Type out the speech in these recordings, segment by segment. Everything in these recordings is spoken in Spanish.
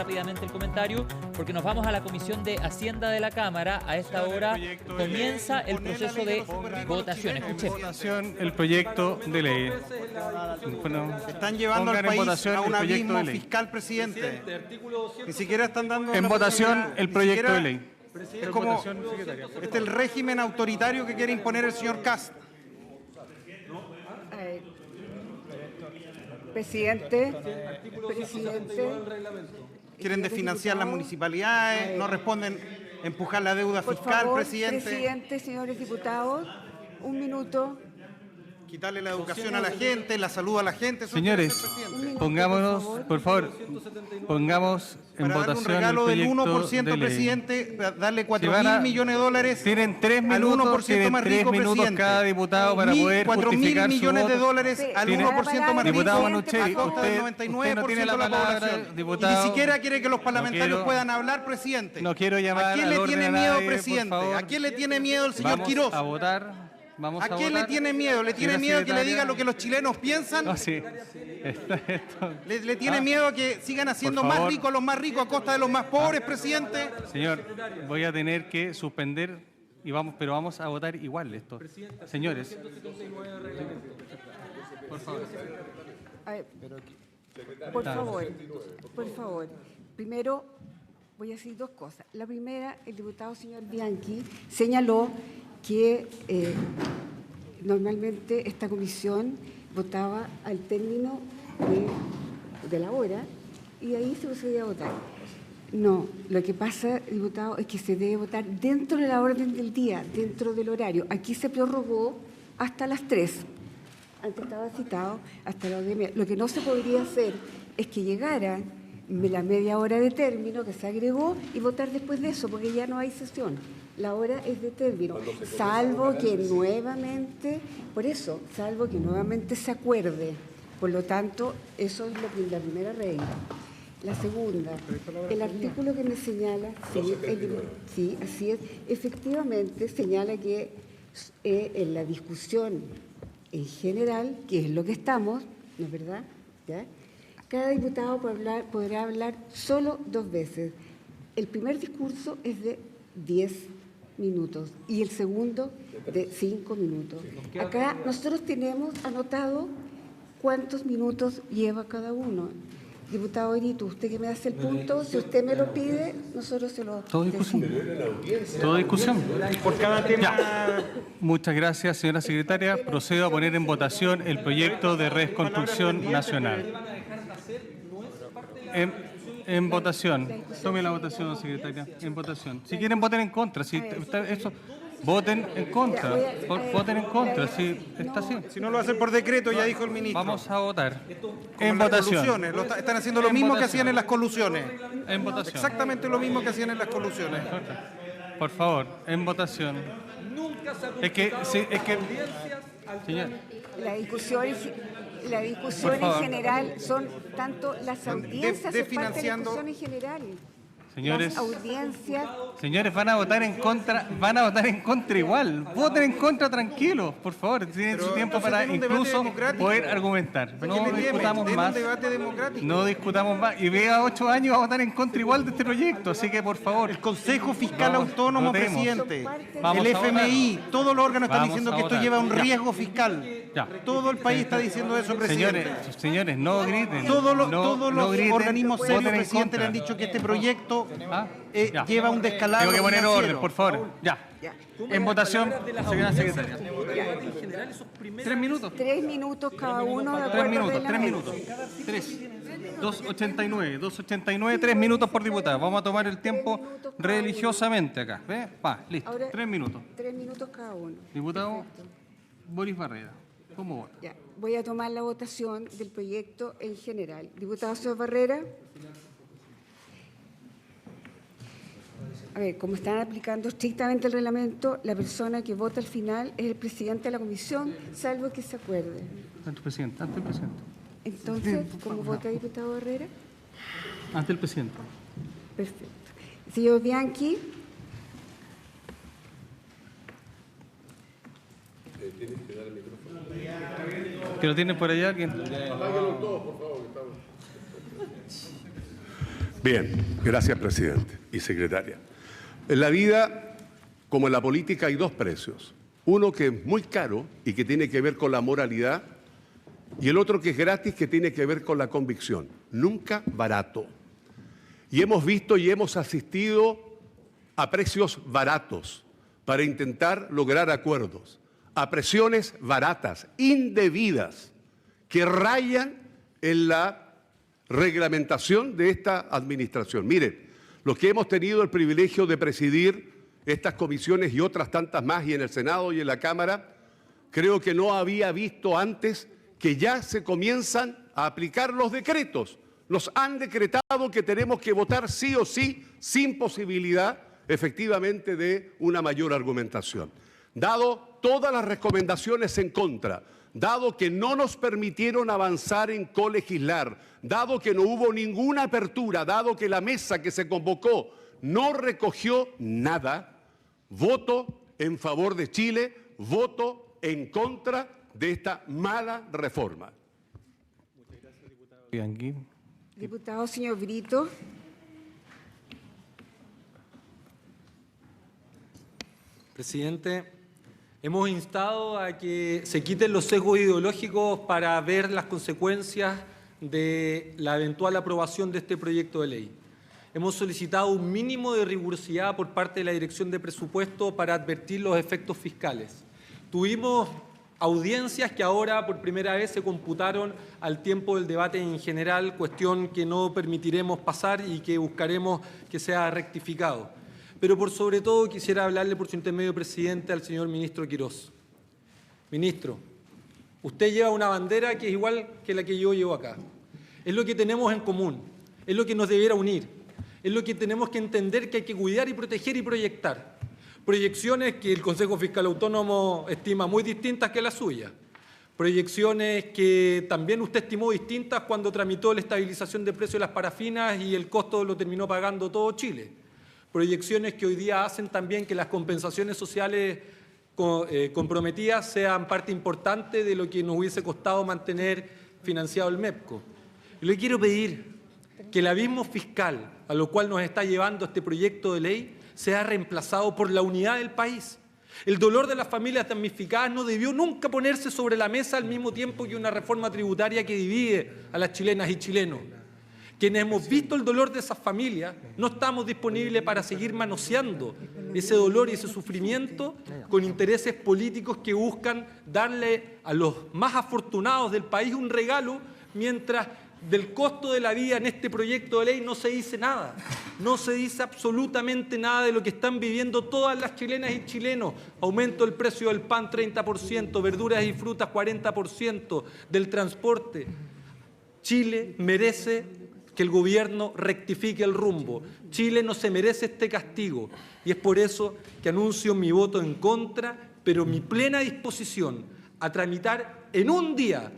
rápidamente el comentario porque nos vamos a la Comisión de Hacienda de la Cámara. A esta hora comienza el proceso de votación. Escuchemos. Votación el proyecto de ley. Bueno, están llevando al país a un abismo fiscal, presidente. Ni siquiera están dando en votación el proyecto de ley. Es como este es el régimen autoritario que quiere imponer el señor Kast. Presidente. Quieren desfinanciar las municipalidades, no responden a empujar la deuda fiscal, presidente. Presidente, señores diputados, un minuto. Quitarle la educación a la gente, la salud a la gente. Señores, pongámonos, por favor, pongamos en para darle un votación regalo el del proyecto 1%, de ley. presidente, darle 4.000 van a- millones de dólares Tienen 3 al minutos, 1% tienen más 3 rico, minutos presidente. cada diputado para poder 4.000 justificar su millones de voto. dólares al Tiene- 1% más rico, Diputado a Manucci, costa del usted 99% no tiene la de la palabra, población. diputado. Y ni siquiera quiere que los parlamentarios quiero- puedan hablar, presidente. No quiero llamar ¿A quién al le orden tiene a miedo, nadie, por presidente? favor. ¿A quién le tiene miedo el señor Vamos Quiroz? a votar. Vamos ¿A quién le tiene miedo? ¿Le tiene Señora miedo que le secretaria. diga lo que los chilenos piensan? No, sí. Esto- ¿Le tiene miedo a que sigan haciendo Por más favor. ricos a los más ricos a costa de los más pobres, presidente? Señor, voy a tener que suspender y pero vamos a votar igual esto. Señores, por favor. A ver, por favor. Primero, voy a decir dos cosas. La primera, el diputado señor Bianchi señaló que normalmente esta comisión votaba al término de la hora y ahí se procedía a votar. No, lo que pasa, diputado, es que se debe votar dentro de la orden del día, dentro del horario. Aquí se prorrogó hasta las 3. Antes estaba citado hasta las 10:30. Lo que no se podría hacer es que llegara la media hora de término que se agregó y votar después de eso, porque ya no hay sesión. La hora es de término, salvo que nuevamente, salvo que nuevamente se acuerde. Por lo tanto, eso es la primera regla. La segunda, el artículo que me señala, sí, así es, efectivamente señala que en la discusión en general, que es lo que estamos, ¿no es verdad? ¿Ya? Cada diputado podrá hablar solo 2 veces. El primer discurso es de 10 minutos y el segundo de 5 minutos. Acá nosotros tenemos anotado cuántos minutos lleva cada uno. Diputado Erito, usted que me hace el punto, si usted me lo pide, nosotros se lo ¿Todo discusión? decimos. ¿Todo discusión? Por cada tema. Ya. Muchas gracias, señora secretaria. Procedo a poner en votación el proyecto de reconstrucción nacional. En votación. Tome la votación, secretaria. En votación. Si quieren, voten en contra. Si eso, voten en contra. Voten en contra. Si está así. Si no lo hacen por decreto, ya dijo el ministro. Vamos a votar. Como En las votación. colusiones. Están haciendo lo En mismo que votación. hacían en las colusiones. En votación. Exactamente lo mismo que hacían en las colusiones. Por favor, en votación. Es que, sí, es que, señor, La discusión Por en favor. general son tanto las audiencias, es parte de la desfinanciando- discusión en general. señores, Las audiencias, señores, van a votar en contra igual. Voten en contra tranquilos, por favor. Tienen Pero su tiempo entonces para den un debate incluso democrático. poder argumentar. ¿Qué No le tiene? discutamos Den más. un debate democrático. No discutamos más. Y vea 8 años a votar en contra igual de este proyecto. Así que, por favor. El Consejo Fiscal Vamos, Autónomo, votemos. presidente, Vamos el a FMI, todos los órganos están Vamos diciendo a que esto votar. lleva un Ya. riesgo fiscal. Ya. Todo el país está diciendo eso, presidente. Señores, no griten. Todos los no griten, organismos voten serios, en presidente, le contra. han dicho que este proyecto Ah, ya. lleva un descalabro Tengo que poner financiero. orden, por favor. Ya. En votación, señora secretaria. 3 minutos. 3 minutos cada uno de 3 acuerdo minutos, al 3 reglamento. minutos. 3. 289, 3 minutos por diputado. Vamos a tomar el tiempo religiosamente acá. ¿Ve? Va, listo. Ahora, 3 minutos. 3 minutos cada uno. Diputado Boris Barrera. ¿Cómo vota? Ya, voy a tomar la votación del proyecto en general. Diputado señor Barrera. A ver, como están aplicando estrictamente el reglamento, la persona que vota al final es el presidente de la comisión, salvo que se acuerde. Ante el presidente, ante el presidente. Entonces, ¿cómo vota diputado Barrera? Ante el presidente. Perfecto. Señor Bianchi. ¿Que lo tiene por allá alguien? Bien, gracias, presidente y secretaria. En la vida, como en la política, hay dos precios. Uno que es muy caro y que tiene que ver con la moralidad, y el otro que es gratis, que tiene que ver con la convicción. Nunca barato. Y hemos visto y hemos asistido a precios baratos para intentar lograr acuerdos, a presiones baratas, indebidas, que rayan en la reglamentación de esta administración. Miren, los que hemos tenido el privilegio de presidir estas comisiones y otras tantas más, y en el Senado y en la Cámara, creo que no había visto antes que ya se comienzan a aplicar los decretos. Nos han decretado que tenemos que votar sí o sí, sin posibilidad, efectivamente, de una mayor argumentación. Dado todas las recomendaciones en contra, dado que no nos permitieron avanzar en colegislar, dado que no hubo ninguna apertura, dado que la mesa que se convocó no recogió nada, voto en favor de Chile, voto en contra de esta mala reforma. Muchas gracias, diputado Bianchi. Diputado señor Brito. Presidente, hemos instado a que se quiten los sesgos ideológicos para ver las consecuencias de la eventual aprobación de este proyecto de ley. Hemos solicitado un mínimo de rigurosidad por parte de la Dirección de Presupuesto para advertir los efectos fiscales. Tuvimos audiencias que ahora por primera vez se computaron al tiempo del debate en general, cuestión que no permitiremos pasar y que buscaremos que sea rectificado. Pero por sobre todo quisiera hablarle por su intermedio, presidente, al señor ministro Quirós. Ministro, usted lleva una bandera que es igual que la que yo llevo acá. Es lo que tenemos en común, es lo que nos debiera unir, es lo que tenemos que entender que hay que cuidar y proteger y proyectar. Proyecciones que el Consejo Fiscal Autónomo estima muy distintas que las suyas. Proyecciones que también usted estimó distintas cuando tramitó la estabilización de precios de las parafinas y el costo lo terminó pagando todo Chile. Proyecciones que hoy día hacen también que las compensaciones sociales comprometidas sean parte importante de lo que nos hubiese costado mantener financiado el MEPCO. Y le quiero pedir que el abismo fiscal a lo cual nos está llevando este proyecto de ley sea reemplazado por la unidad del país. El dolor de las familias damnificadas no debió nunca ponerse sobre la mesa al mismo tiempo que una reforma tributaria que divide a las chilenas y chilenos. Quienes hemos visto el dolor de esas familias, no estamos disponibles para seguir manoseando ese dolor y ese sufrimiento con intereses políticos que buscan darle a los más afortunados del país un regalo, mientras del costo de la vida en este proyecto de ley no se dice nada. No se dice absolutamente nada de lo que están viviendo todas las chilenas y chilenos. Aumento del precio del pan 30%, verduras y frutas 40%, del transporte. Chile merece que el gobierno rectifique el rumbo. Chile no se merece este castigo. Y es por eso que anuncio mi voto en contra, pero mi plena disposición a tramitar en un día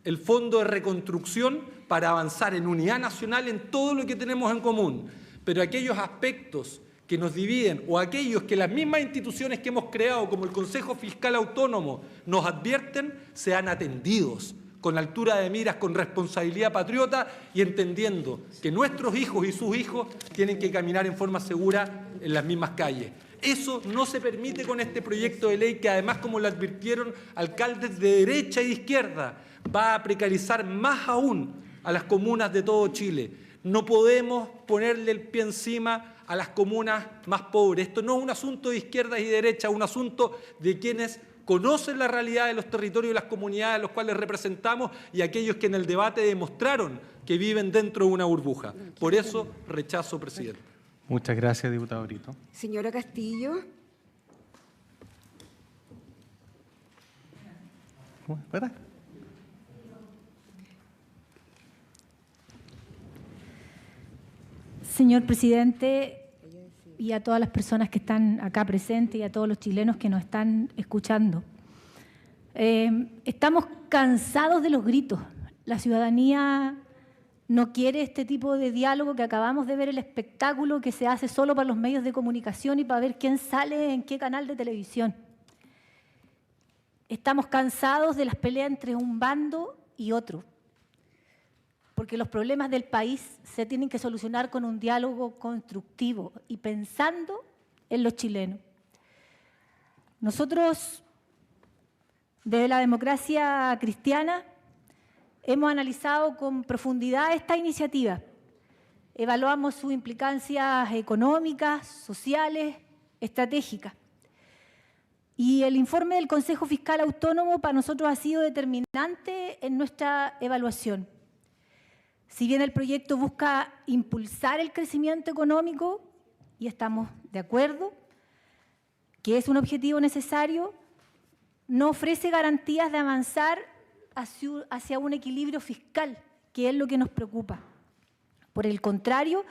el Fondo de Reconstrucción para avanzar en unidad nacional en todo lo que tenemos en común. Pero aquellos aspectos que nos dividen o aquellos que las mismas instituciones que hemos creado, como el Consejo Fiscal Autónomo, nos advierten, sean atendidos con altura de miras, con responsabilidad patriota y entendiendo que nuestros hijos y sus hijos tienen que caminar en forma segura en las mismas calles. Eso no se permite con este proyecto de ley que además, como lo advirtieron alcaldes de derecha y de izquierda, va a precarizar más aún a las comunas de todo Chile. No podemos ponerle el pie encima a las comunas más pobres. Esto no es un asunto de izquierdas y derecha, es un asunto de quienes conocen la realidad de los territorios y las comunidades a los cuales representamos y aquellos que en el debate demostraron que viven dentro de una burbuja. Por eso rechazo, presidente. Muchas gracias, diputado Brito. Señora Castillo. ¿Verdad? Señor presidente, y a todas las personas que están acá presentes y a todos los chilenos que nos están escuchando. Estamos cansados de los gritos. La ciudadanía no quiere este tipo de diálogo que acabamos de ver, el espectáculo que se hace solo para los medios de comunicación y para ver quién sale en qué canal de televisión. Estamos cansados de las peleas entre un bando y otro. porque los problemas del país se tienen que solucionar con un diálogo constructivo y pensando en los chilenos. Nosotros, desde la Democracia Cristiana, hemos analizado con profundidad esta iniciativa. Evaluamos sus implicancias económicas, sociales, estratégicas. Y el informe del Consejo Fiscal Autónomo para nosotros ha sido determinante en nuestra evaluación. Si bien el proyecto busca impulsar el crecimiento económico, y estamos de acuerdo, que es un objetivo necesario, no ofrece garantías de avanzar hacia un equilibrio fiscal, que es lo que nos preocupa. Por el contrario,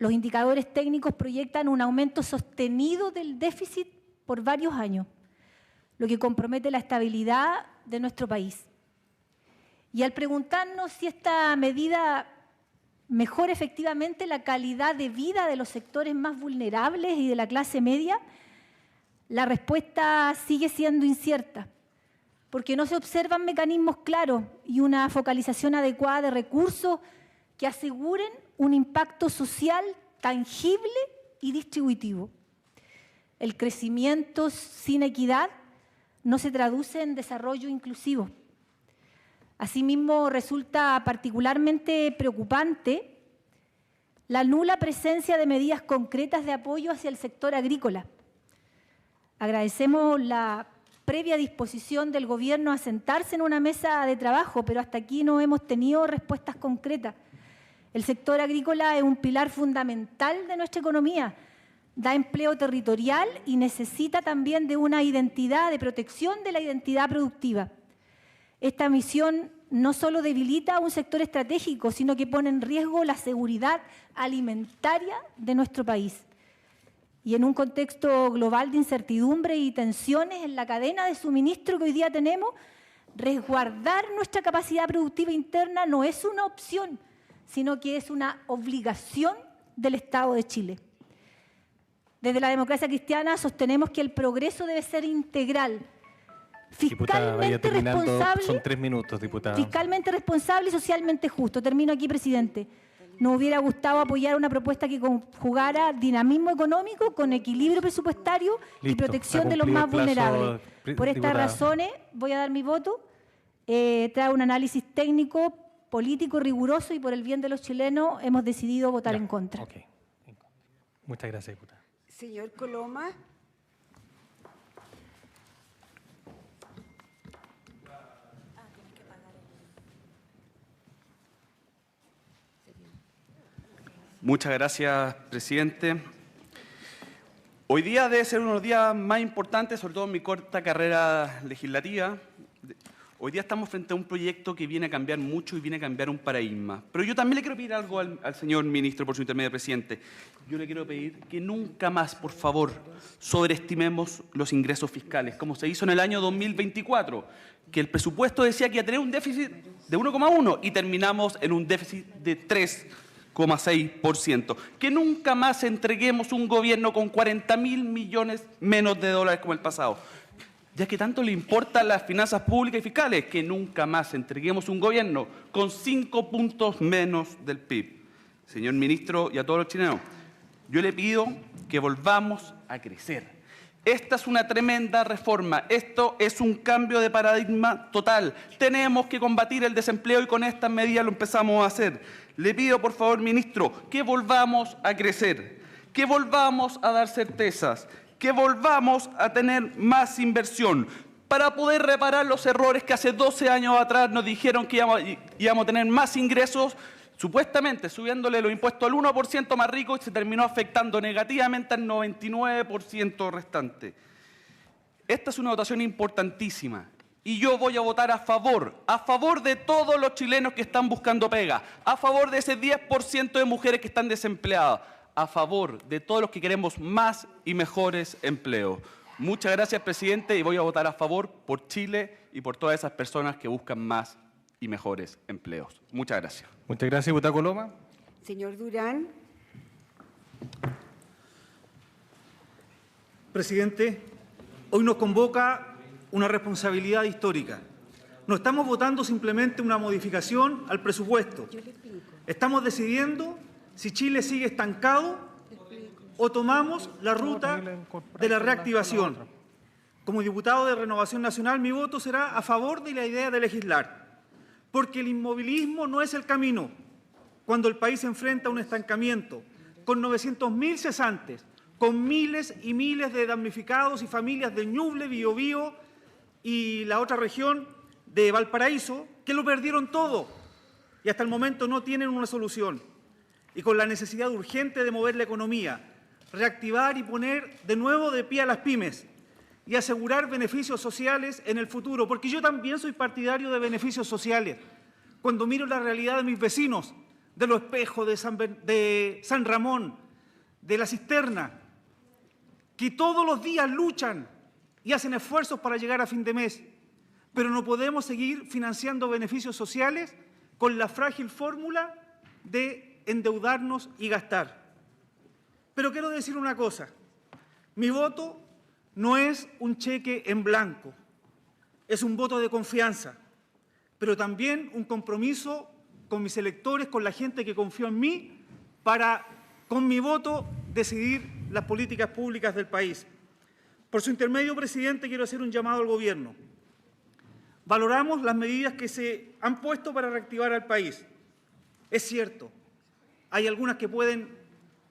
los indicadores técnicos proyectan un aumento sostenido del déficit por varios años, lo que compromete la estabilidad de nuestro país. Y al preguntarnos si esta medida mejora efectivamente la calidad de vida de los sectores más vulnerables y de la clase media, la respuesta sigue siendo incierta, porque no se observan mecanismos claros y una focalización adecuada de recursos que aseguren un impacto social tangible y distributivo. El crecimiento sin equidad no se traduce en desarrollo inclusivo. Asimismo, resulta particularmente preocupante la nula presencia de medidas concretas de apoyo hacia el sector agrícola. Agradecemos la previa disposición del Gobierno a sentarse en una mesa de trabajo, pero hasta aquí no hemos tenido respuestas concretas. El sector agrícola es un pilar fundamental de nuestra economía, da empleo territorial y necesita también de una identidad, de protección de la identidad productiva. Esta misión no solo debilita a un sector estratégico, sino que pone en riesgo la seguridad alimentaria de nuestro país. Y en un contexto global de incertidumbre y tensiones en la cadena de suministro que hoy día tenemos, resguardar nuestra capacidad productiva interna no es una opción, sino que es una obligación del Estado de Chile. Desde la Democracia Cristiana sostenemos que el progreso debe ser integral, fiscalmente responsable, son 3 minutos, diputada. Fiscalmente responsable y socialmente justo. Termino aquí, presidente. Nos hubiera gustado apoyar una propuesta que conjugara dinamismo económico con equilibrio presupuestario y protección de los más vulnerables. Por estas razones voy a dar mi voto. Trae un análisis técnico, político, riguroso, y por el bien de los chilenos hemos decidido votar en contra. Okay. Muchas gracias, diputada. Señor Coloma. Muchas gracias, presidente. Hoy día debe ser uno de los días más importantes, sobre todo en mi corta carrera legislativa. Hoy día estamos frente a un proyecto que viene a cambiar mucho y viene a cambiar un paradigma. Pero yo también le quiero pedir algo al señor ministro, por su intermedio, presidente. Yo le quiero pedir que nunca más, por favor, sobreestimemos los ingresos fiscales, como se hizo en el año 2024, que el presupuesto decía que iba a tener un déficit de 1,1 y terminamos en un déficit de 3,6%. Que nunca más entreguemos un gobierno con 40.000 millones menos de dólares como el pasado. Ya que tanto le importan las finanzas públicas y fiscales, que nunca más entreguemos un gobierno con 5 puntos menos del PIB. Señor ministro y a todos los chilenos, yo le pido que volvamos a crecer. Esta es una tremenda reforma, esto es un cambio de paradigma total. Tenemos que combatir el desempleo y con estas medidas lo empezamos a hacer. Le pido, por favor, ministro, que volvamos a crecer, que volvamos a dar certezas, que volvamos a tener más inversión para poder reparar los errores que hace 12 años atrás nos dijeron que íbamos a tener más ingresos, supuestamente subiéndole los impuestos al 1% más rico, y se terminó afectando negativamente al 99% restante. Esta es una votación importantísima y yo voy a votar a favor de todos los chilenos que están buscando pega, a favor de ese 10% de mujeres que están desempleadas, a favor de todos los que queremos más y mejores empleos. Muchas gracias, presidente, y voy a votar a favor por Chile y por todas esas personas que buscan más y mejores empleos. Muchas gracias. Muchas gracias, diputada Coloma. Señor Durán. Presidente, hoy nos convoca una responsabilidad histórica. No estamos votando simplemente una modificación al presupuesto. Estamos decidiendo si Chile sigue estancado o tomamos la ruta de la reactivación. Como diputado de Renovación Nacional, mi voto será a favor de la idea de legislar, porque el inmovilismo no es el camino. Cuando el país se enfrenta a un estancamiento, con 900.000 cesantes, con miles y miles de damnificados y familias de Ñuble, Biobío y la otra región de Valparaíso, que lo perdieron todo y hasta el momento no tienen una solución. Y con la necesidad urgente de mover la economía, reactivar y poner de nuevo de pie a las pymes y asegurar beneficios sociales en el futuro, porque yo también soy partidario de beneficios sociales. Cuando miro la realidad de mis vecinos, de Los Espejos, de San Ramón, de La Cisterna, que todos los días luchan y hacen esfuerzos para llegar a fin de mes, pero no podemos seguir financiando beneficios sociales con la frágil fórmula de endeudarnos y gastar. Pero quiero decir una cosa, mi voto no es un cheque en blanco, es un voto de confianza, pero también un compromiso con mis electores, con la gente que confió en mí, para, con mi voto, decidir las políticas públicas del país. Por su intermedio, presidente, quiero hacer un llamado al Gobierno. Valoramos las medidas que se han puesto para reactivar al país. Es cierto, hay algunas que pueden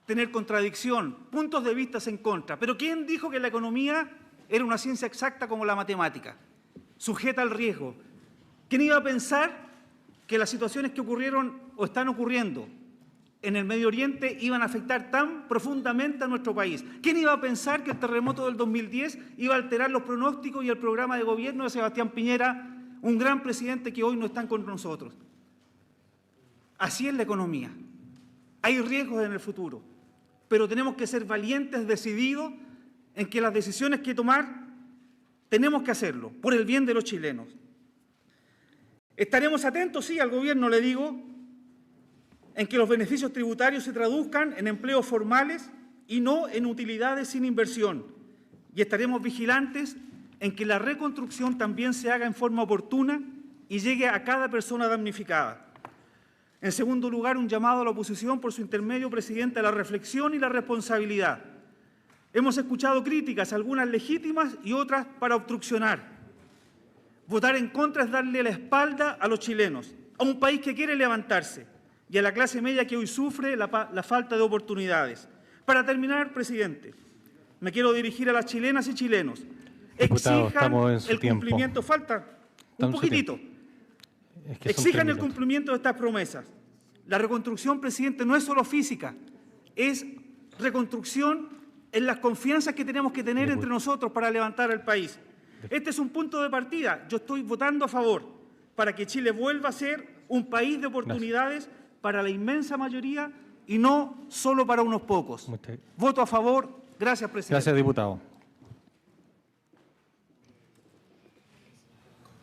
tener contradicción, puntos de vista en contra, pero ¿quién dijo que la economía era una ciencia exacta como la matemática, sujeta al riesgo? ¿Quién iba a pensar que las situaciones que ocurrieron o están ocurriendo en el Medio Oriente iban a afectar tan profundamente a nuestro país? ¿Quién iba a pensar que el terremoto del 2010 iba a alterar los pronósticos y el programa de gobierno de Sebastián Piñera, un gran presidente que hoy no está con nosotros? Así es la economía. Hay riesgos en el futuro, pero tenemos que ser valientes, decididos en que las decisiones que tomar tenemos que hacerlo por el bien de los chilenos. Estaremos atentos, sí, al Gobierno, le digo, en que los beneficios tributarios se traduzcan en empleos formales y no en utilidades sin inversión. Y estaremos vigilantes en que la reconstrucción también se haga en forma oportuna y llegue a cada persona damnificada. En segundo lugar, un llamado a la oposición, por su intermedio, presidente, a la reflexión y la responsabilidad. Hemos escuchado críticas, algunas legítimas y otras para obstruccionar. Votar en contra es darle la espalda a los chilenos, a un país que quiere levantarse y a la clase media que hoy sufre la falta de oportunidades. Para terminar, presidente, me quiero dirigir a las chilenas y chilenos. Diputado, estamos en su el tiempo. cumplimiento, falta un poquitito. Es que son Exijan 3 el minutos. cumplimiento de estas promesas. La reconstrucción, presidente, no es solo física, es reconstrucción en las confianzas que tenemos que tener entre nosotros para levantar al país. Este es un punto de partida. Yo estoy votando a favor para que Chile vuelva a ser un país de oportunidades para la inmensa mayoría y no solo para unos pocos. Voto a favor. Gracias, presidente. Gracias, diputado.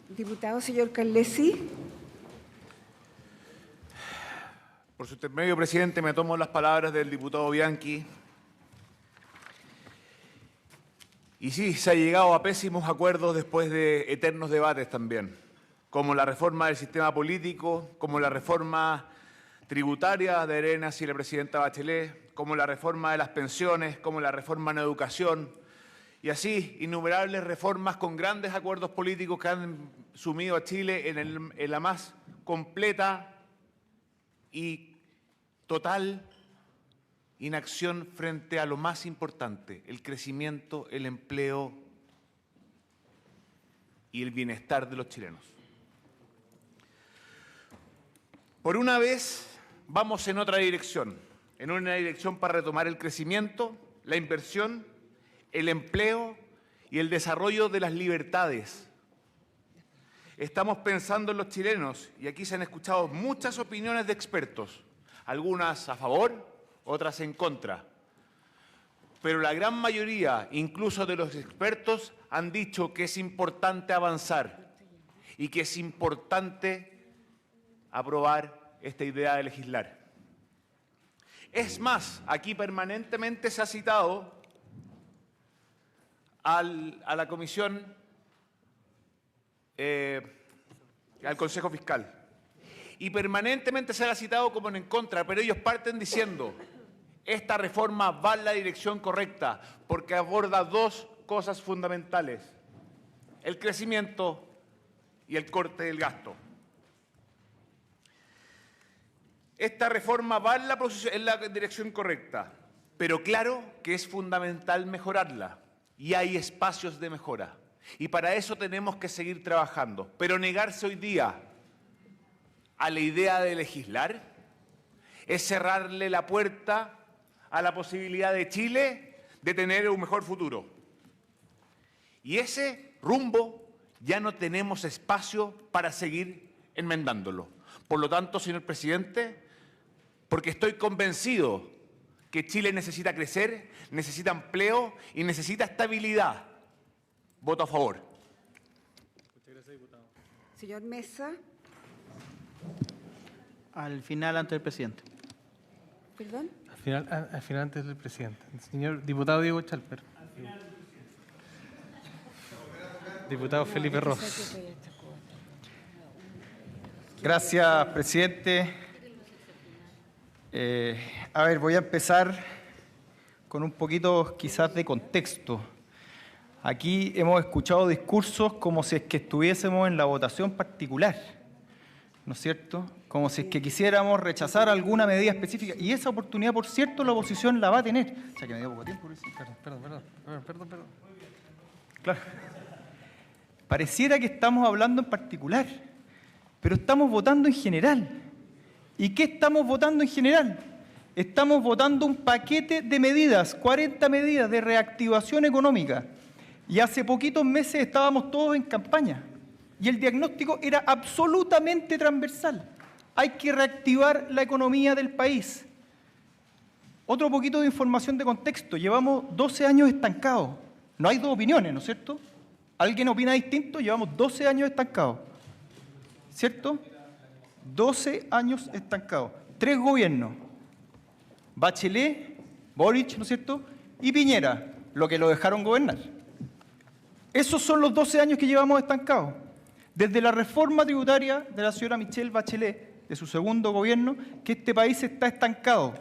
Diputado, señor Carlesi. Por su intermedio, presidente, me tomo las palabras del diputado Bianchi. Y sí, se ha llegado a pésimos acuerdos después de eternos debates también, como la reforma del sistema político, como la reforma tributaria de Arenas y la presidenta Bachelet, como la reforma de las pensiones, como la reforma en educación, y así innumerables reformas con grandes acuerdos políticos que han sumido a Chile en la más completa y total inacción frente a lo más importante, el crecimiento, el empleo y el bienestar de los chilenos. Por una vez vamos en otra dirección, en una dirección para retomar el crecimiento, la inversión, el empleo y el desarrollo de las libertades. Estamos pensando en los chilenos y aquí se han escuchado muchas opiniones de expertos, algunas a favor, otras en contra. Pero la gran mayoría, incluso de los expertos, han dicho que es importante avanzar y que es importante aprobar esta idea de legislar. Es más, aquí permanentemente se ha citado a la Comisión al Consejo Fiscal. Y permanentemente se ha citado como en contra, pero ellos parten diciendo, esta reforma va en la dirección correcta porque aborda dos cosas fundamentales: el crecimiento y el corte del gasto. Esta reforma va en la dirección correcta, pero claro que es fundamental mejorarla y hay espacios de mejora. Y para eso tenemos que seguir trabajando. Pero negarse hoy día a la idea de legislar es cerrarle la puerta a la posibilidad de Chile de tener un mejor futuro. Y ese rumbo ya no tenemos espacio para seguir enmendándolo. Por lo tanto, señor presidente, porque estoy convencido que Chile necesita crecer, necesita empleo y necesita estabilidad, voto a favor. Muchas gracias, diputado. Señor Mesa. Al final, ante el presidente. ¿Perdón? Al final antes del presidente. El señor diputado Diego Chalper. Diputado Felipe Ros. Gracias, presidente. A ver, voy a empezar con un poquito quizás de contexto. Aquí hemos escuchado discursos como si es que estuviésemos en la votación particular, ¿no es cierto? Como si es que quisiéramos rechazar alguna medida específica. Y esa oportunidad, por cierto, la oposición la va a tener. O sea, que me dio poco tiempo. Perdón. Claro. Pareciera que estamos hablando en particular, pero estamos votando en general. ¿Y qué estamos votando en general? Estamos votando un paquete de medidas, 40 medidas de reactivación económica. Y hace poquitos meses estábamos todos en campaña. Y el diagnóstico era absolutamente transversal. Hay que reactivar la economía del país. Otro poquito de información de contexto. Llevamos 12 años estancados. No hay dos opiniones, ¿no es cierto? ¿Alguien opina distinto? Llevamos 12 años estancados. ¿Cierto? 12 años estancados. 3 gobiernos. Bachelet, Boric, ¿no es cierto? Y Piñera, lo que lo dejaron gobernar. Esos son los 12 años que llevamos estancados. Desde la reforma tributaria de la señora Michelle Bachelet, de su segundo gobierno, que este país está estancado.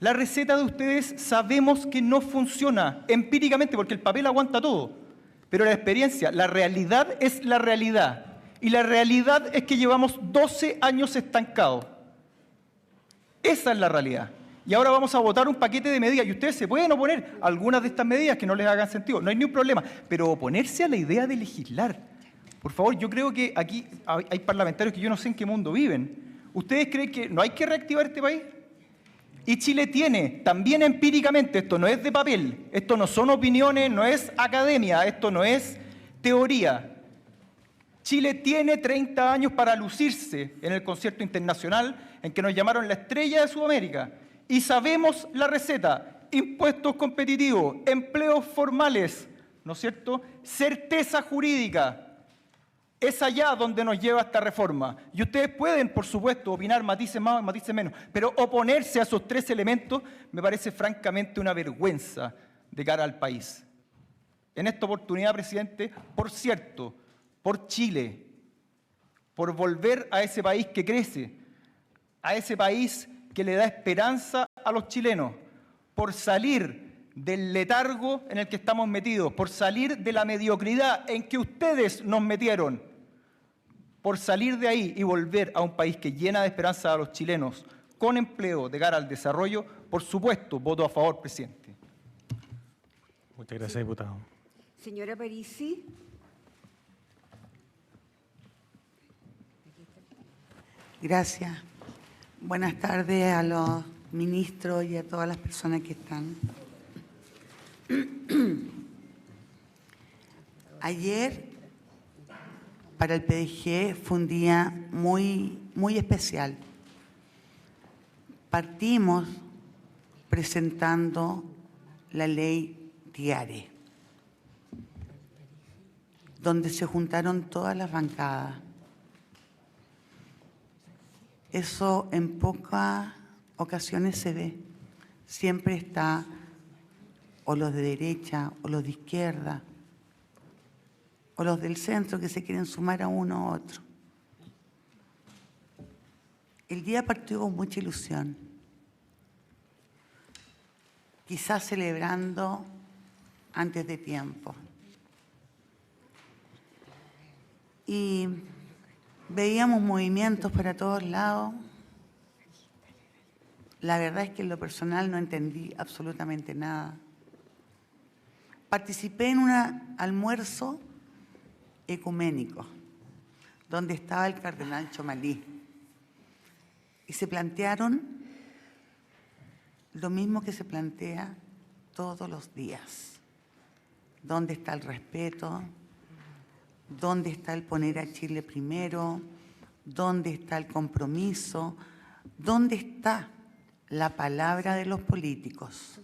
La receta de ustedes sabemos que no funciona empíricamente, porque el papel aguanta todo. Pero la experiencia, la realidad es la realidad. Y la realidad es que llevamos 12 años estancados. Esa es la realidad. Y ahora vamos a votar un paquete de medidas. Y ustedes se pueden oponer a algunas de estas medidas que no les hagan sentido. No hay ningún problema. Pero oponerse a la idea de legislar. Por favor, yo creo que aquí hay parlamentarios que yo no sé en qué mundo viven. ¿Ustedes creen que no hay que reactivar este país? Y Chile tiene, también empíricamente, esto no es de papel, esto no son opiniones, no es academia, esto no es teoría. Chile tiene 30 años para lucirse en el concierto internacional en que nos llamaron la estrella de Sudamérica. Y sabemos la receta: impuestos competitivos, empleos formales, ¿no es cierto? Certeza jurídica. Es allá donde nos lleva esta reforma. Y ustedes pueden, por supuesto, opinar matices más, matices menos, pero oponerse a esos 3 elementos me parece francamente una vergüenza de cara al país. En esta oportunidad, presidente, por cierto, por Chile, por volver a ese país que crece, a ese país que le da esperanza a los chilenos, por salir del letargo en el que estamos metidos, por salir de la mediocridad en que ustedes nos metieron, por salir de ahí y volver a un país que llena de esperanza a los chilenos, con empleo de cara al desarrollo, por supuesto, voto a favor, presidente. Muchas gracias, diputado. Señora Parisi. Gracias. Buenas tardes a los ministros y a todas las personas que están. Ayer, para el PDG, fue un día muy especial. Partimos presentando la ley Tiare, donde se juntaron todas las bancadas. Eso en pocas ocasiones se ve. Siempre está o los de derecha o los de izquierda o los del centro que se quieren sumar a uno u otro. El día partió con mucha ilusión, quizás celebrando antes de tiempo. Y veíamos movimientos para todos lados. La verdad es que en lo personal no entendí absolutamente nada. Participé en un almuerzo ecuménico, donde estaba el cardenal Chomalí, y se plantearon lo mismo que se plantea todos los días. ¿Dónde está el respeto? ¿Dónde está el poner a Chile primero? ¿Dónde está el compromiso? ¿Dónde está la palabra de los políticos?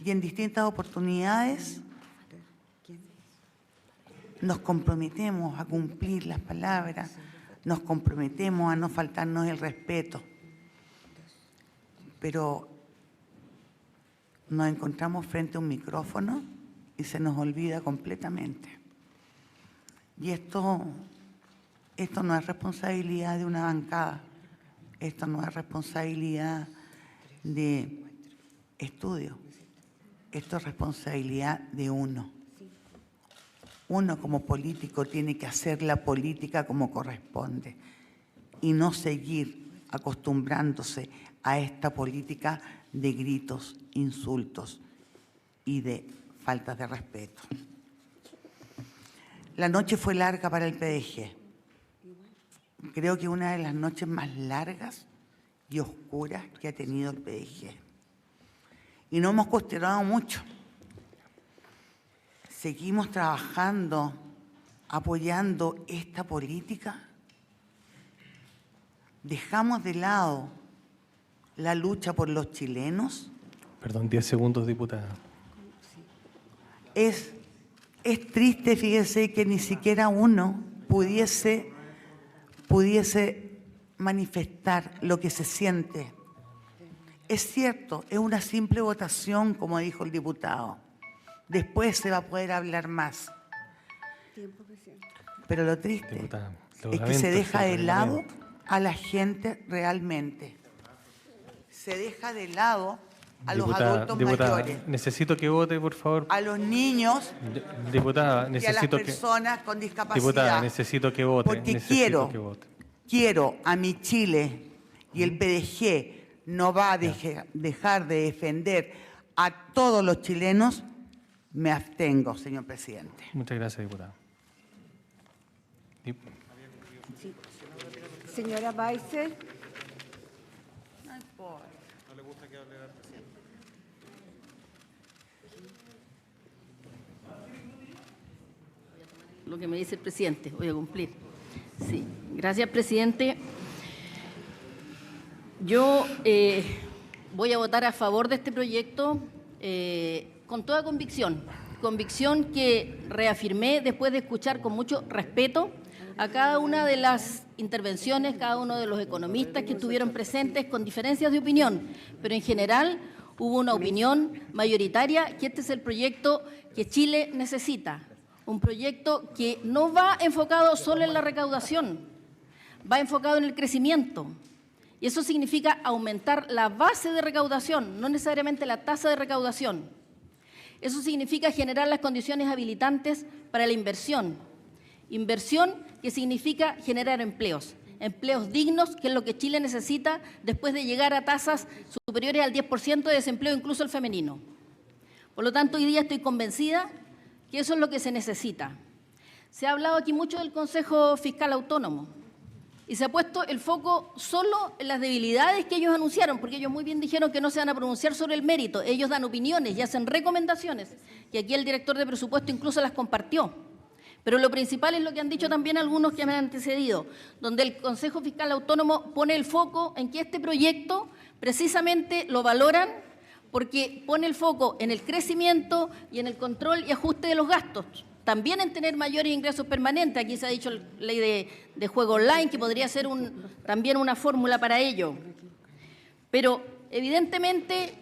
Y en distintas oportunidades nos comprometemos a cumplir las palabras, nos comprometemos a no faltarnos el respeto. Pero nos encontramos frente a un micrófono y se nos olvida completamente. Y esto no es responsabilidad de una bancada, esto no es responsabilidad de estudio, esto es responsabilidad de uno. Uno como político tiene que hacer la política como corresponde y no seguir acostumbrándose a esta política de gritos, insultos y de faltas de respeto. La noche fue larga para el PDG. Creo que una de las noches más largas y oscuras que ha tenido el PDG. Y no hemos cuestionado mucho. ¿Seguimos trabajando, apoyando esta política? ¿Dejamos de lado la lucha por los chilenos? Perdón, 10 segundos, diputada. Es triste, fíjese, que ni siquiera uno pudiese manifestar lo que se siente. Es cierto, es una simple votación, como dijo el diputado. Después se va a poder hablar más. Pero lo triste es que se deja de lado a la gente realmente. Se deja de lado a los adultos mayores. Necesito que vote, por favor. A los niños Diputada, y a las personas con discapacidad. Diputada, necesito que vote. Porque quiero a mi Chile, y el PDG no va a dejar de defender a todos los chilenos. Me abstengo, señor presidente. Muchas gracias, diputada. Sí. Señora Weiser. No le gusta que hable al presidente. Lo que me dice el presidente, voy a cumplir. Sí, gracias, presidente. Yo voy a votar a favor de este proyecto con toda convicción que reafirmé después de escuchar con mucho respeto a cada una de las intervenciones, cada uno de los economistas que estuvieron presentes con diferencias de opinión, pero en general hubo una opinión mayoritaria que este es el proyecto que Chile necesita, un proyecto que no va enfocado solo en la recaudación, va enfocado en el crecimiento. Y eso significa aumentar la base de recaudación, no necesariamente la tasa de recaudación. Eso significa generar las condiciones habilitantes para la inversión. Inversión que significa generar empleos, empleos dignos, que es lo que Chile necesita después de llegar a tasas superiores al 10% de desempleo, incluso el femenino. Por lo tanto, hoy día estoy convencida que eso es lo que se necesita. Se ha hablado aquí mucho del Consejo Fiscal Autónomo y se ha puesto el foco solo en las debilidades que ellos anunciaron, porque ellos muy bien dijeron que no se van a pronunciar sobre el mérito. Ellos dan opiniones y hacen recomendaciones, y aquí el director de presupuesto incluso las compartió. Pero lo principal es lo que han dicho también algunos que me han antecedido, donde el Consejo Fiscal Autónomo pone el foco en que este proyecto precisamente lo valoran porque pone el foco en el crecimiento y en el control y ajuste de los gastos. También en tener mayores ingresos permanentes. Aquí se ha dicho la ley de juego online, que podría ser también una fórmula para ello. Pero evidentemente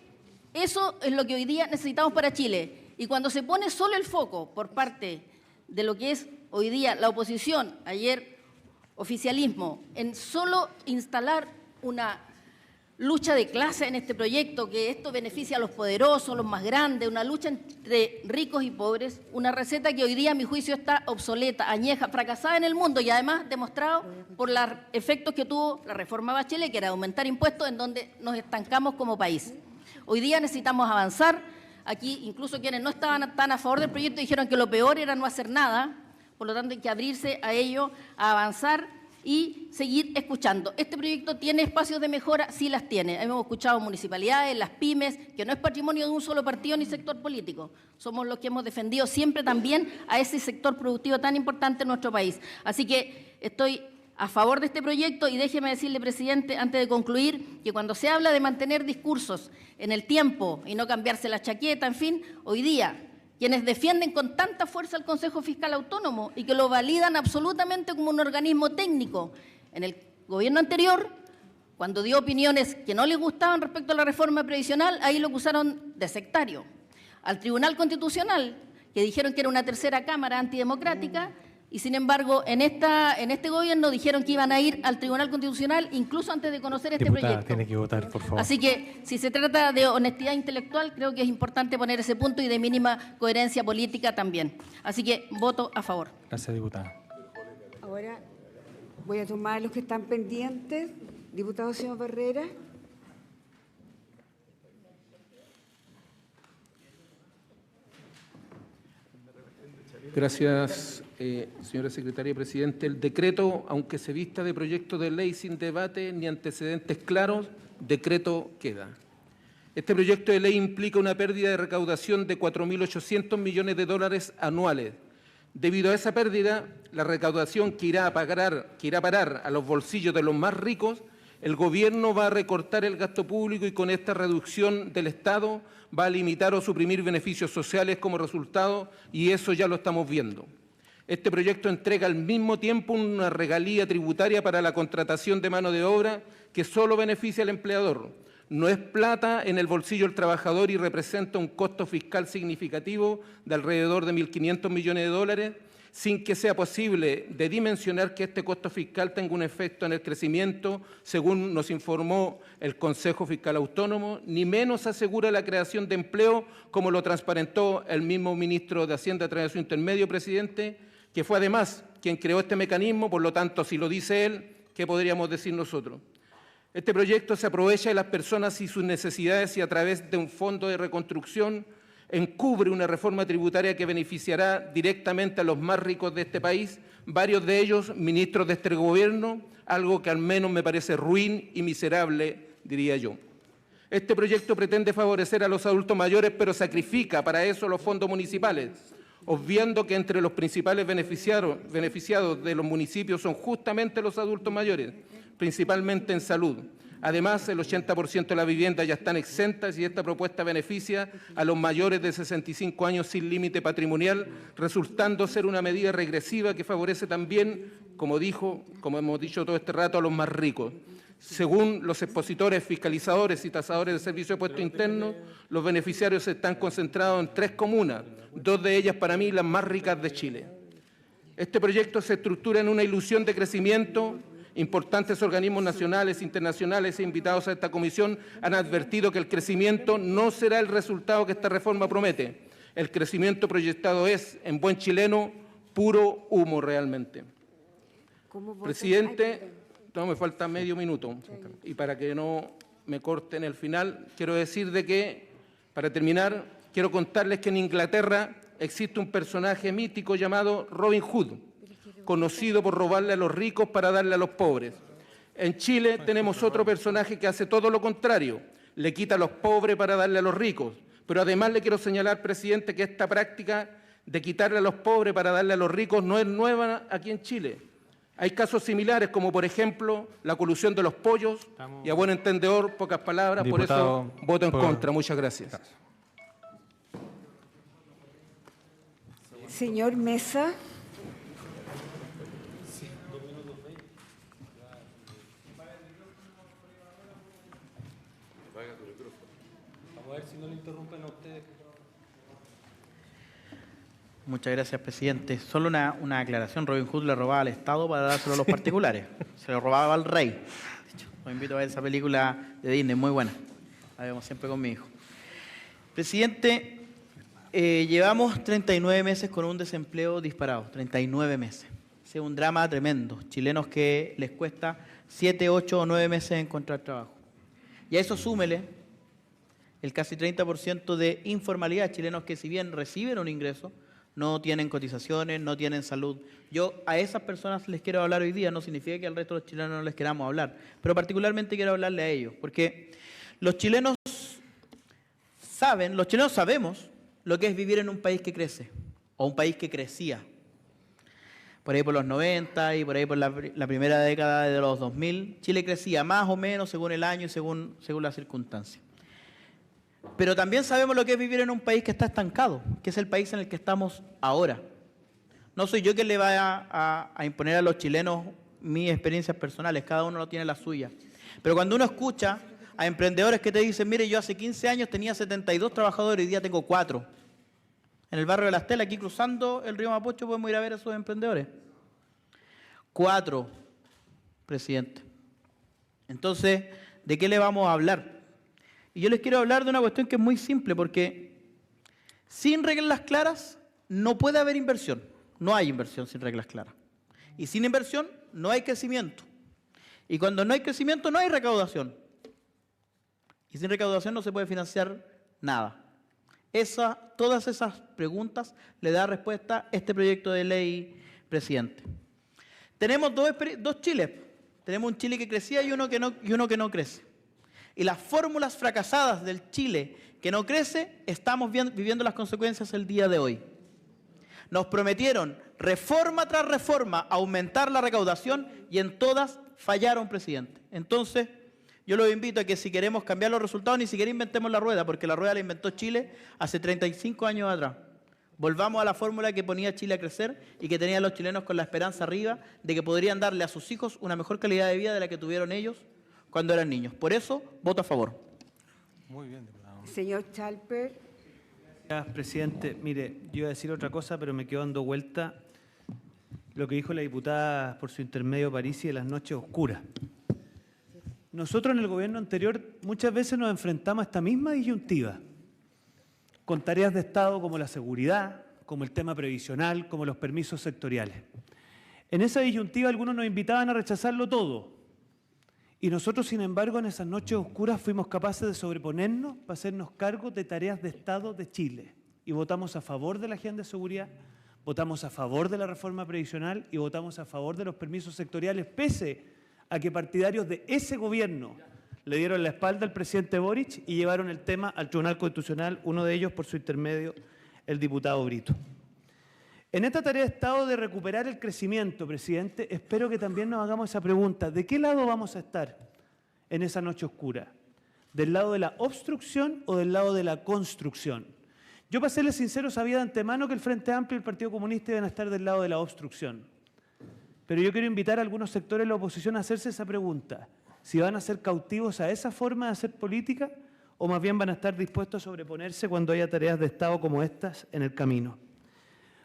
eso es lo que hoy día necesitamos para Chile. Y cuando se pone solo el foco por parte de lo que es hoy día la oposición, ayer oficialismo en solo instalar una lucha de clase en este proyecto, que esto beneficia a los poderosos, los más grandes, una lucha entre ricos y pobres, una receta que hoy día a mi juicio está obsoleta, añeja, fracasada en el mundo y además demostrado por los efectos que tuvo la reforma Bachelet, que era aumentar impuestos, en donde nos estancamos como país. Hoy día necesitamos avanzar. Aquí incluso quienes no estaban tan a favor del proyecto dijeron que lo peor era no hacer nada, por lo tanto hay que abrirse a ello, a avanzar y seguir escuchando. Este proyecto tiene espacios de mejora, sí las tiene. Hemos escuchado municipalidades, las pymes, que no es patrimonio de un solo partido ni sector político. Somos los que hemos defendido siempre también a ese sector productivo tan importante en nuestro país. Así que estoy a favor de este proyecto y déjeme decirle, presidente, antes de concluir, que cuando se habla de mantener discursos en el tiempo y no cambiarse la chaqueta, en fin, hoy día quienes defienden con tanta fuerza el Consejo Fiscal Autónomo y que lo validan absolutamente como un organismo técnico. En el gobierno anterior, cuando dio opiniones que no les gustaban respecto a la reforma previsional, ahí lo acusaron de sectario. Al Tribunal Constitucional, que dijeron que era una tercera cámara antidemocrática, y sin embargo, en este gobierno dijeron que iban a ir al Tribunal Constitucional incluso antes de conocer este proyecto. Tiene que votar, por favor. Así que, si se trata de honestidad intelectual, creo que es importante poner ese punto y de mínima coherencia política también. Así que, voto a favor. Gracias, diputada. Ahora voy a tomar los que están pendientes. Diputado señor Barrera. Gracias, señora secretaria y presidente. El decreto, aunque se vista de proyecto de ley sin debate ni antecedentes claros, decreto queda. Este proyecto de ley implica una pérdida de recaudación de 4.800 millones de dólares anuales. Debido a esa pérdida, la recaudación que irá a parar a los bolsillos de los más ricos, el gobierno va a recortar el gasto público y con esta reducción del Estado va a limitar o suprimir beneficios sociales como resultado, y eso ya lo estamos viendo. Este proyecto entrega al mismo tiempo una regalía tributaria para la contratación de mano de obra que solo beneficia al empleador. No es plata en el bolsillo del trabajador y representa un costo fiscal significativo de alrededor de 1.500 millones de dólares, sin que sea posible de dimensionar que este costo fiscal tenga un efecto en el crecimiento, según nos informó el Consejo Fiscal Autónomo, ni menos asegura la creación de empleo, como lo transparentó el mismo ministro de Hacienda a través de su intermedio, presidente, que fue además quien creó este mecanismo. Por lo tanto, si lo dice él, ¿qué podríamos decir nosotros? Este proyecto se aprovecha de las personas y sus necesidades y a través de un fondo de reconstrucción encubre una reforma tributaria que beneficiará directamente a los más ricos de este país, varios de ellos ministros de este gobierno, algo que al menos me parece ruin y miserable, diría yo. Este proyecto pretende favorecer a los adultos mayores, pero sacrifica para eso los fondos municipales, obviando que entre los principales beneficiados de los municipios son justamente los adultos mayores, principalmente en salud. Además, el 80% de las viviendas ya están exentas y esta propuesta beneficia a los mayores de 65 años sin límite patrimonial, resultando ser una medida regresiva que favorece también, como hemos dicho todo este rato, a los más ricos. Según los expositores, fiscalizadores y tasadores de servicios de impuestos internos, los beneficiarios están concentrados en 3 comunas, 2 de ellas para mí las más ricas de Chile. Este proyecto se estructura en una ilusión de crecimiento. Importantes organismos nacionales, internacionales e invitados a esta comisión han advertido que el crecimiento no será el resultado que esta reforma promete. El crecimiento proyectado es, en buen chileno, puro humo realmente. Presidente, no, me falta medio minuto. Y para que no me corten el final, quiero decir de que, para terminar, quiero contarles que en Inglaterra existe un personaje mítico llamado Robin Hood, conocido por robarle a los ricos para darle a los pobres. En Chile tenemos otro personaje que hace todo lo contrario, le quita a los pobres para darle a los ricos. Pero además le quiero señalar, presidente, que esta práctica de quitarle a los pobres para darle a los ricos no es nueva aquí en Chile. Hay casos similares, como por ejemplo la colusión de los pollos, y a buen entendedor, pocas palabras, Diputado, por eso voto en contra. Muchas gracias. Señor Mesa. Vamos a ver si no le interrumpen a ustedes. Muchas gracias, presidente. Solo una aclaración. Robin Hood le robaba al Estado para dárselo a los particulares. Se lo robaba al rey. De hecho, los invito a ver esa película de Disney, muy buena. La vemos siempre con mi hijo. Presidente, llevamos 39 meses con un desempleo disparado. 39 meses. Es un drama tremendo. Chilenos que les cuesta 7, 8 o 9 meses encontrar trabajo. Y a eso súmele el casi 30% de informalidad. Chilenos que, si bien reciben un ingreso, no tienen cotizaciones, no tienen salud. Yo a esas personas les quiero hablar hoy día, no significa que al resto de los chilenos no les queramos hablar, pero particularmente quiero hablarle a ellos, porque los chilenos sabemos lo que es vivir en un país que crece, o un país que crecía. Por ahí por los 90 y por ahí por la primera década de los 2000, Chile crecía más o menos según el año y según las circunstancias. Pero también sabemos lo que es vivir en un país que está estancado, que es el país en el que estamos ahora. No soy yo quien le vaya a imponer a los chilenos mis experiencias personales, cada uno tiene las suyas. Pero cuando uno escucha a emprendedores que te dicen, mire, yo hace 15 años tenía 72 trabajadores y hoy día tengo 4. En el barrio de Las Telas, aquí cruzando el río Mapocho, podemos ir a ver a esos emprendedores. 4, presidente. Entonces, ¿de qué le vamos a hablar? Y yo les quiero hablar de una cuestión que es muy simple, porque sin reglas claras no puede haber inversión. No hay inversión sin reglas claras. Y sin inversión no hay crecimiento. Y cuando no hay crecimiento no hay recaudación. Y sin recaudación no se puede financiar nada. Todas esas preguntas le da respuesta este proyecto de ley, presidente. Tenemos dos Chiles. Tenemos un Chile que crecía y uno que no crece. Y las fórmulas fracasadas del Chile que no crece, estamos viviendo las consecuencias el día de hoy. Nos prometieron reforma tras reforma aumentar la recaudación y en todas fallaron, presidente. Entonces, yo los invito a que si queremos cambiar los resultados, ni siquiera inventemos la rueda, porque la rueda la inventó Chile hace 35 años atrás. Volvamos a la fórmula que ponía Chile a crecer y que tenían los chilenos con la esperanza arriba de que podrían darle a sus hijos una mejor calidad de vida de la que tuvieron ellos cuando eran niños. Por eso, voto a favor. Muy bien, diputado. Señor Chalper. Gracias, presidente. Mire, yo iba a decir otra cosa, pero me quedo dando vuelta lo que dijo la diputada por su intermedio Parisi de las noches oscuras. Nosotros en el gobierno anterior muchas veces nos enfrentamos a esta misma disyuntiva, con tareas de Estado como la seguridad, como el tema previsional, como los permisos sectoriales. En esa disyuntiva algunos nos invitaban a rechazarlo todo. Y nosotros, sin embargo, en esas noches oscuras fuimos capaces de sobreponernos para hacernos cargo de tareas de Estado de Chile. Y votamos a favor de la agenda de seguridad, votamos a favor de la reforma previsional y votamos a favor de los permisos sectoriales, pese a que partidarios de ese gobierno le dieron la espalda al presidente Boric y llevaron el tema al Tribunal Constitucional, uno de ellos por su intermedio, el diputado Brito. En esta tarea de Estado de recuperar el crecimiento, presidente, espero que también nos hagamos esa pregunta. ¿De qué lado vamos a estar en esa noche oscura? ¿Del lado de la obstrucción o del lado de la construcción? Yo, para serles sincero, sabía de antemano que el Frente Amplio y el Partido Comunista iban a estar del lado de la obstrucción. Pero yo quiero invitar a algunos sectores de la oposición a hacerse esa pregunta. Si van a ser cautivos a esa forma de hacer política o más bien van a estar dispuestos a sobreponerse cuando haya tareas de Estado como estas en el camino.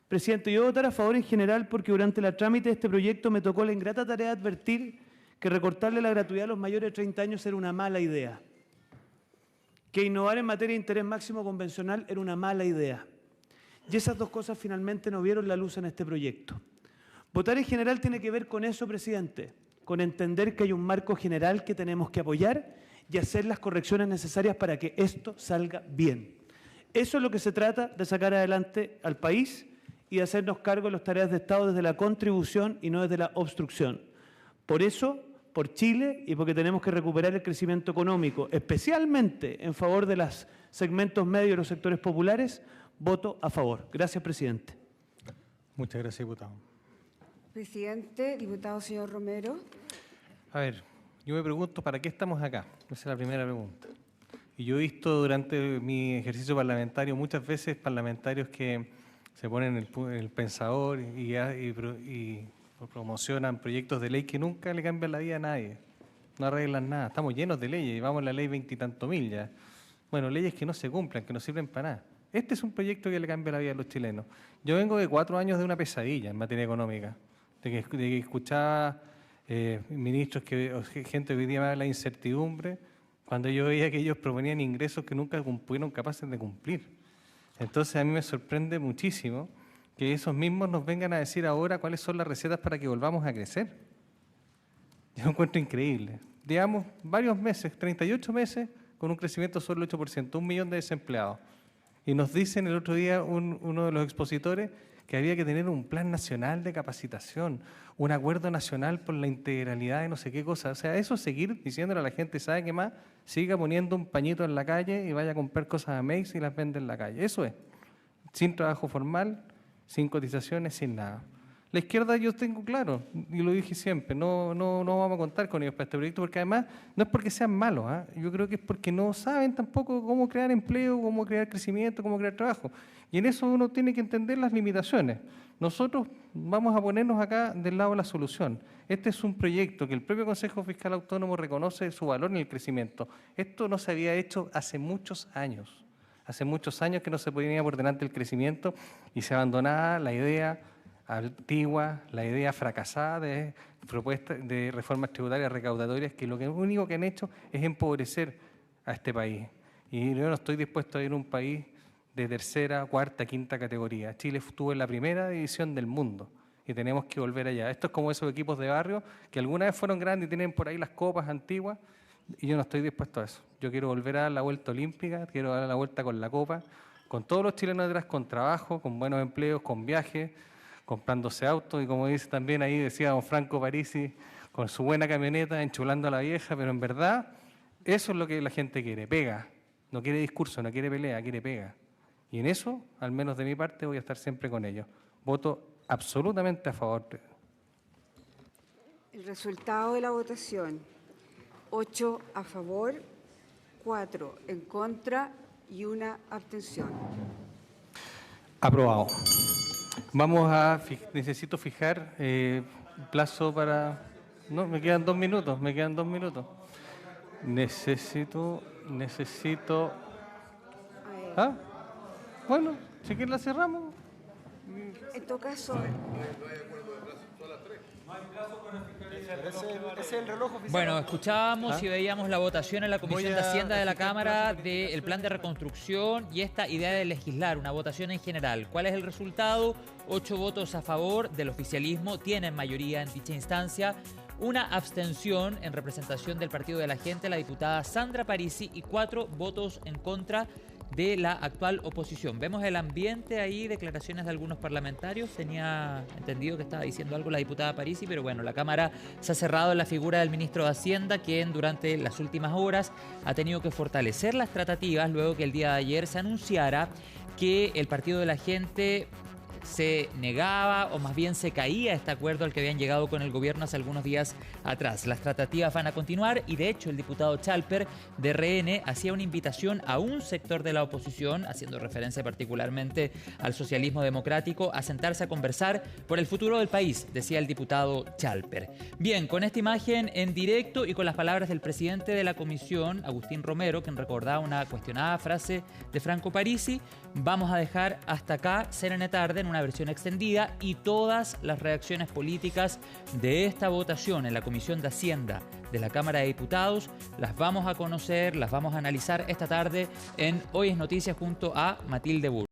Presidente, yo voy a votar a favor en general porque durante el trámite de este proyecto me tocó la ingrata tarea de advertir que recortarle la gratuidad a los mayores de 30 años era una mala idea, que innovar en materia de interés máximo convencional era una mala idea. Y esas dos cosas finalmente no vieron la luz en este proyecto. Votar en general tiene que ver con eso, presidente, con entender que hay un marco general que tenemos que apoyar y hacer las correcciones necesarias para que esto salga bien. Eso es lo que se trata de sacar adelante al país y de hacernos cargo de las tareas de Estado desde la contribución y no desde la obstrucción. Por eso, por Chile y porque tenemos que recuperar el crecimiento económico, especialmente en favor de los segmentos medios y los sectores populares, voto a favor. Gracias, presidente. Muchas gracias, diputado. Presidente, diputado señor Romero. A ver, yo me pregunto, ¿para qué estamos acá? Esa es la primera pregunta. Y yo he visto durante mi ejercicio parlamentario muchas veces parlamentarios que se ponen el pensador y promocionan proyectos de ley que nunca le cambian la vida a nadie. No arreglan nada. Estamos llenos de leyes. Llevamos la ley 20 y tanto mil ya. Bueno, leyes que no se cumplan, que no sirven para nada. Este es un proyecto que le cambia la vida a los chilenos. Yo vengo de 4 años de una pesadilla en materia económica, de que escuchaba ministros, gente que hoy día me habla de incertidumbre, cuando yo veía que ellos proponían ingresos que nunca fueron capaces de cumplir. Entonces a mí me sorprende muchísimo que esos mismos nos vengan a decir ahora cuáles son las recetas para que volvamos a crecer. Yo lo encuentro increíble. Llevamos varios meses, 38 meses, con un crecimiento solo del 8%, 1 millón de desempleados. Y nos dicen el otro día uno de los expositores que había que tener un plan nacional de capacitación, un acuerdo nacional por la integralidad de no sé qué cosa. O sea, eso seguir diciéndole a la gente, ¿sabe qué más? Siga poniendo un pañito en la calle y vaya a comprar cosas a Mex y las vende en la calle. Eso es. Sin trabajo formal, sin cotizaciones, sin nada. La izquierda yo tengo claro, y lo dije siempre, no vamos a contar con ellos para este proyecto, porque además no es porque sean malos, yo creo que es porque no saben tampoco cómo crear empleo, cómo crear crecimiento, cómo crear trabajo. Y en eso uno tiene que entender las limitaciones. Nosotros vamos a ponernos acá del lado de la solución. Este es un proyecto que el propio Consejo Fiscal Autónomo reconoce su valor en el crecimiento. Esto no se había hecho hace muchos años. Hace muchos años que no se ponía por delante el crecimiento y se abandonaba la idea antigua, la idea fracasada de propuestas de reformas tributarias recaudatorias que lo único que han hecho es empobrecer a este país. Y yo no estoy dispuesto a ir a un país de tercera, cuarta, quinta categoría. Chile estuvo en la primera división del mundo y tenemos que volver allá. Esto es como esos equipos de barrio que alguna vez fueron grandes y tienen por ahí las copas antiguas, y yo no estoy dispuesto a eso. Yo quiero volver a dar la vuelta olímpica, quiero dar la vuelta con la copa, con todos los chilenos detrás, con trabajo, con buenos empleos, con viajes, comprándose autos, y como dice también ahí, decía don Franco Parisi, con su buena camioneta, enchulando a la vieja, pero en verdad eso es lo que la gente quiere, pega. No quiere discurso, no quiere pelea, quiere pega. Y en eso, al menos de mi parte, voy a estar siempre con ellos. Voto absolutamente a favor. El resultado de la votación: 8 a favor, 4 en contra y 1 abstención. Aprobado. Vamos a, necesito fijar plazo para... No, me quedan 2 minutos, Necesito... ¿Ah? Bueno, si quieren la cerramos. En todo caso... Bueno, escuchábamos y veíamos la votación en la Comisión de Hacienda de la Cámara del plan de reconstrucción y esta idea de legislar, una votación en general. ¿Cuál es el resultado? 8 votos a favor del oficialismo, tienen mayoría en dicha instancia. 1 abstención en representación del Partido de la Gente, la diputada Sandra Parisi, y 4 votos en contra de la actual oposición. Vemos el ambiente ahí, declaraciones de algunos parlamentarios. Tenía entendido que estaba diciendo algo la diputada Parisi, pero bueno, la Cámara se ha cerrado en la figura del ministro de Hacienda, quien durante las últimas horas ha tenido que fortalecer las tratativas luego que el día de ayer se anunciara que el Partido de la Gente se negaba, o más bien se caía este acuerdo al que habían llegado con el gobierno hace algunos días atrás. Las tratativas van a continuar y de hecho el diputado Chalper de RN hacía una invitación a un sector de la oposición, haciendo referencia particularmente al socialismo democrático, a sentarse a conversar por el futuro del país, decía el diputado Chalper. Bien, con esta imagen en directo y con las palabras del presidente de la comisión, Agustín Romero, quien recordaba una cuestionada frase de Franco Parisi, vamos a dejar hasta acá Serena Tarde en una versión extendida, y todas las reacciones políticas de esta votación en la Comisión de Hacienda de la Cámara de Diputados las vamos a conocer, las vamos a analizar esta tarde en Hoy es Noticia junto a Matilde Burr.